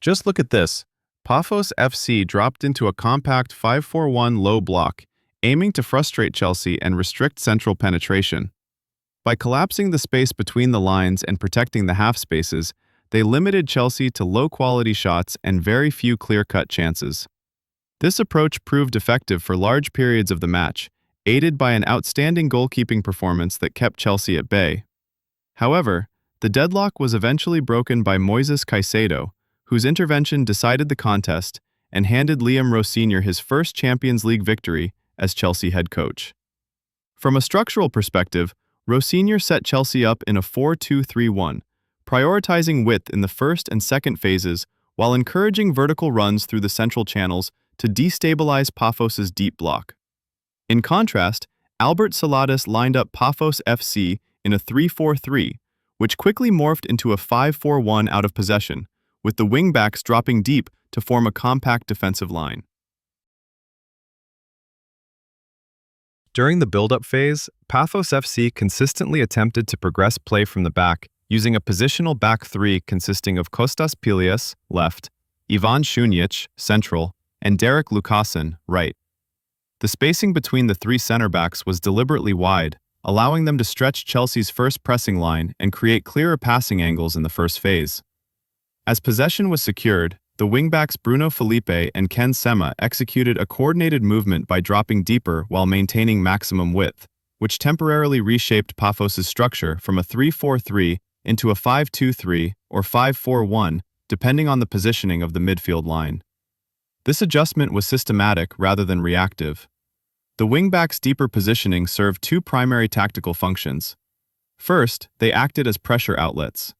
Just look at this. Pafos FC dropped into a compact 5-4-1 low block, aiming to frustrate Chelsea and restrict central penetration. By collapsing the space between the lines and protecting the half spaces, they limited Chelsea to low-quality shots and very few clear-cut chances. This approach proved effective for large periods of the match, aided by an outstanding goalkeeping performance that kept Chelsea at bay. However, the deadlock was eventually broken by Moises Caicedo, whose intervention decided the contest and handed Rosenior his first Champions League victory as Chelsea head coach. From a structural perspective, Rosenior set Chelsea up in a 4-2-3-1, prioritizing width in the first and second phases while encouraging vertical runs through the central channels to destabilize Pafos's deep block. In contrast, Albert Saladas lined up Pafos FC in a 3-4-3, which quickly morphed into a 5-4-1 out of possession, with the wingbacks dropping deep to form a compact defensive line. During the build-up phase, Pafos FC consistently attempted to progress play from the back, using a positional back three consisting of Kostas Pilias, left, Ivan Šunjić, central, and Derek Lucassen, right. The spacing between the three center-backs was deliberately wide, allowing them to stretch Chelsea's first pressing line and create clearer passing angles in the first phase. As possession was secured, the wingbacks Bruno Felipe and Ken Sema executed a coordinated movement by dropping deeper while maintaining maximum width, which temporarily reshaped Pafos's structure from a 3-4-3 into a 5-2-3 or 5-4-1, depending on the positioning of the midfield line. This adjustment was systematic rather than reactive. The wingbacks' deeper positioning served two primary tactical functions. First, they acted as pressure outlets.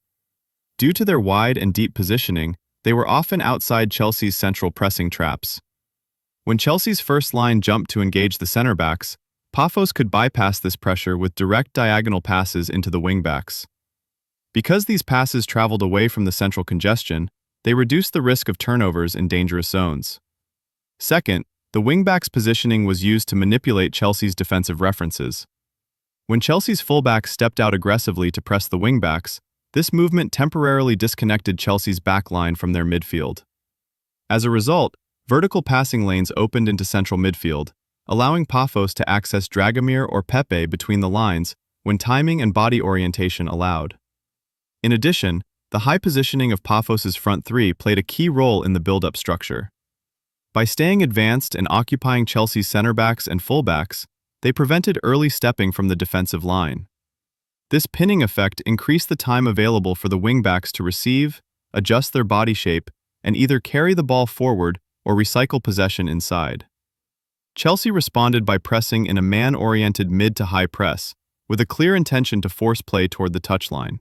Due to their wide and deep positioning, they were often outside Chelsea's central pressing traps. When Chelsea's first line jumped to engage the center-backs, Pafos could bypass this pressure with direct diagonal passes into the wingbacks. Because these passes traveled away from the central congestion, they reduced the risk of turnovers in dangerous zones. Second, the wingbacks' positioning was used to manipulate Chelsea's defensive references. When Chelsea's fullbacks stepped out aggressively to press the wingbacks, this movement temporarily disconnected Chelsea's backline from their midfield. As a result, vertical passing lanes opened into central midfield, allowing Pafos to access Dragomir or Pepe between the lines when timing and body orientation allowed. In addition, the high positioning of Pafos's front three played a key role in the build-up structure. By staying advanced and occupying Chelsea's center-backs and fullbacks, they prevented early stepping from the defensive line. This pinning effect increased the time available for the wingbacks to receive, adjust their body shape, and either carry the ball forward or recycle possession inside. Chelsea responded by pressing in a man-oriented mid-to-high press, with a clear intention to force play toward the touchline.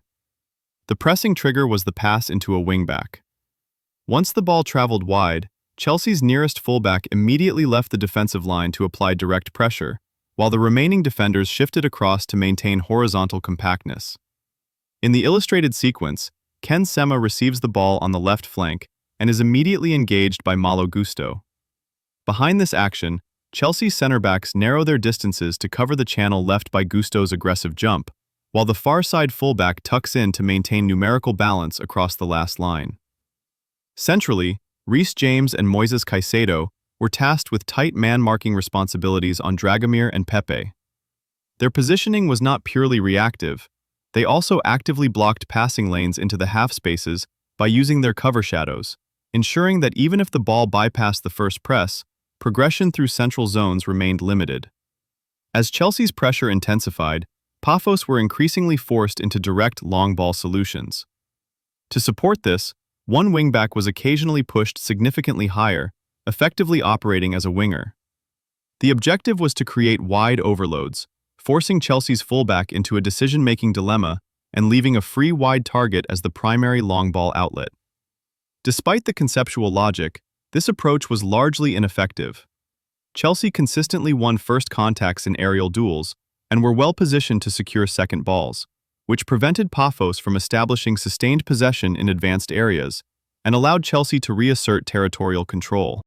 The pressing trigger was the pass into a wingback. Once the ball traveled wide, Chelsea's nearest fullback immediately left the defensive line to apply direct pressure, while the remaining defenders shifted across to maintain horizontal compactness. In the illustrated sequence, Ken Sema receives the ball on the left flank and is immediately engaged by Malo Gusto. Behind this action, Chelsea's center-backs narrow their distances to cover the channel left by Gusto's aggressive jump, while the far side fullback tucks in to maintain numerical balance across the last line. Centrally, Reece James and Moises Caicedo were tasked with tight man-marking responsibilities on Dragomir and Pepe. Their positioning was not purely reactive. They also actively blocked passing lanes into the half spaces by using their cover shadows, ensuring that even if the ball bypassed the first press, progression through central zones remained limited. As Chelsea's pressure intensified, Pafos were increasingly forced into direct long ball solutions. To support this, one wingback was occasionally pushed significantly higher, effectively operating as a winger. The objective was to create wide overloads, forcing Chelsea's fullback into a decision-making dilemma and leaving a free wide target as the primary long ball outlet. Despite the conceptual logic, this approach was largely ineffective. Chelsea consistently won first contacts in aerial duels and were well positioned to secure second balls, which prevented Pafos from establishing sustained possession in advanced areas and allowed Chelsea to reassert territorial control.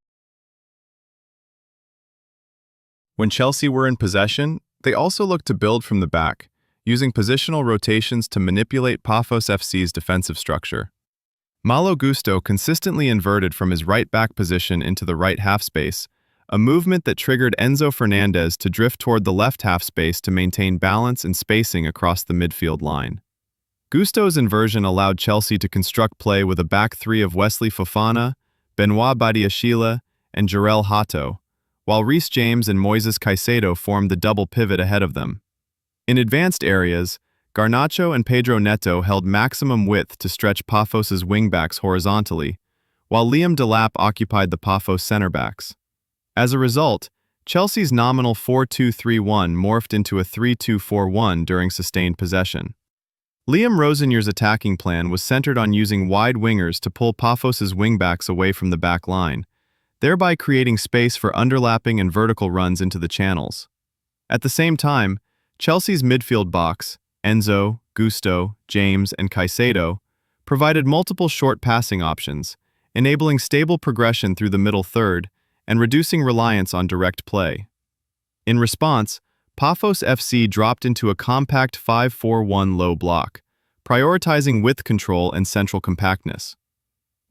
When Chelsea were in possession, they also looked to build from the back, using positional rotations to manipulate Pafos FC's defensive structure. Malo Gusto consistently inverted from his right-back position into the right half-space, a movement that triggered Enzo Fernandez to drift toward the left half-space to maintain balance and spacing across the midfield line. Gusto's inversion allowed Chelsea to construct play with a back three of Wesley Fofana, Benoit Badiashile, and Jarell Hato, while Reece James and Moises Caicedo formed the double pivot ahead of them. In advanced areas, Garnacho and Pedro Neto held maximum width to stretch Pafos' wingbacks horizontally, while Liam Delap occupied the Pafos center-backs. As a result, Chelsea's nominal 4-2-3-1 morphed into a 3-2-4-1 during sustained possession. Liam Rosenier's attacking plan was centered on using wide wingers to pull Pafos' wingbacks away from the back line, thereby creating space for underlapping and vertical runs into the channels. At the same time, Chelsea's midfield box, Enzo, Gusto, James, and Caicedo, provided multiple short passing options, enabling stable progression through the middle third and reducing reliance on direct play. In response, Pafos FC dropped into a compact 5-4-1 low block, prioritizing width control and central compactness.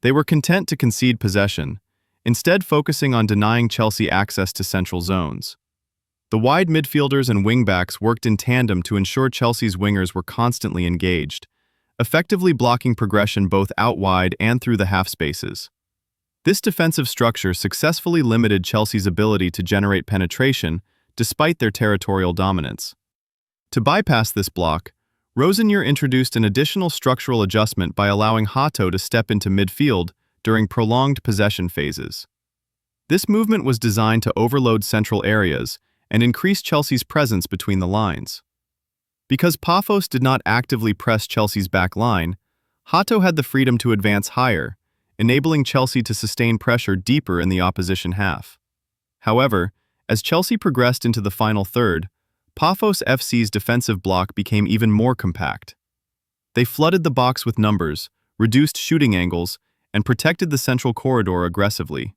They were content to concede possession, instead focusing on denying Chelsea access to central zones. The wide midfielders and wingbacks worked in tandem to ensure Chelsea's wingers were constantly engaged, effectively blocking progression both out wide and through the half spaces. This defensive structure successfully limited Chelsea's ability to generate penetration despite their territorial dominance. To bypass this block, Rosenior introduced an additional structural adjustment by allowing Hato to step into midfield during prolonged possession phases. This movement was designed to overload central areas and increase Chelsea's presence between the lines. Because Pafos did not actively press Chelsea's back line, Hato had the freedom to advance higher, enabling Chelsea to sustain pressure deeper in the opposition half. However, as Chelsea progressed into the final third, Pafos FC's defensive block became even more compact. They flooded the box with numbers, reduced shooting angles, and protected the central corridor aggressively.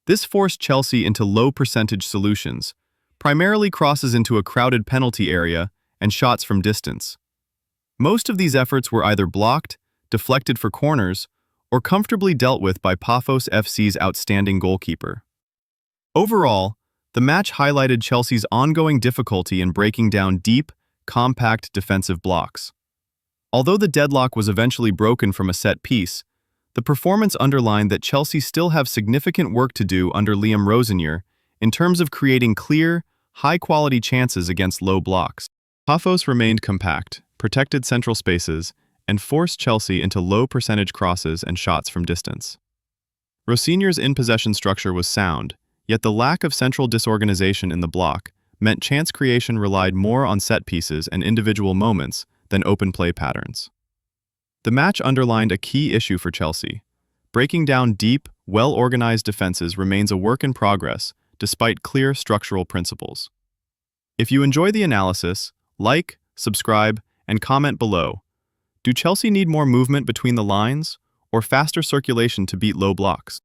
This forced Chelsea into low-percentage solutions, primarily crosses into a crowded penalty area and shots from distance. Most of these efforts were either blocked, deflected for corners, or comfortably dealt with by Pafos FC's outstanding goalkeeper. Overall, the match highlighted Chelsea's ongoing difficulty in breaking down deep, compact defensive blocks. Although the deadlock was eventually broken from a set piece, the performance underlined that Chelsea still have significant work to do under Liam Rosenior in terms of creating clear, high-quality chances against low blocks. Pafos remained compact, protected central spaces, and forced Chelsea into low-percentage crosses and shots from distance. Rosenior's in-possession structure was sound, yet the lack of central disorganization in the block meant chance creation relied more on set pieces and individual moments than open play patterns. The match underlined a key issue for Chelsea. Breaking down deep, well-organized defenses remains a work in progress, despite clear structural principles. If you enjoy the analysis, like, subscribe, and comment below. Do Chelsea need more movement between the lines, or faster circulation to beat low blocks?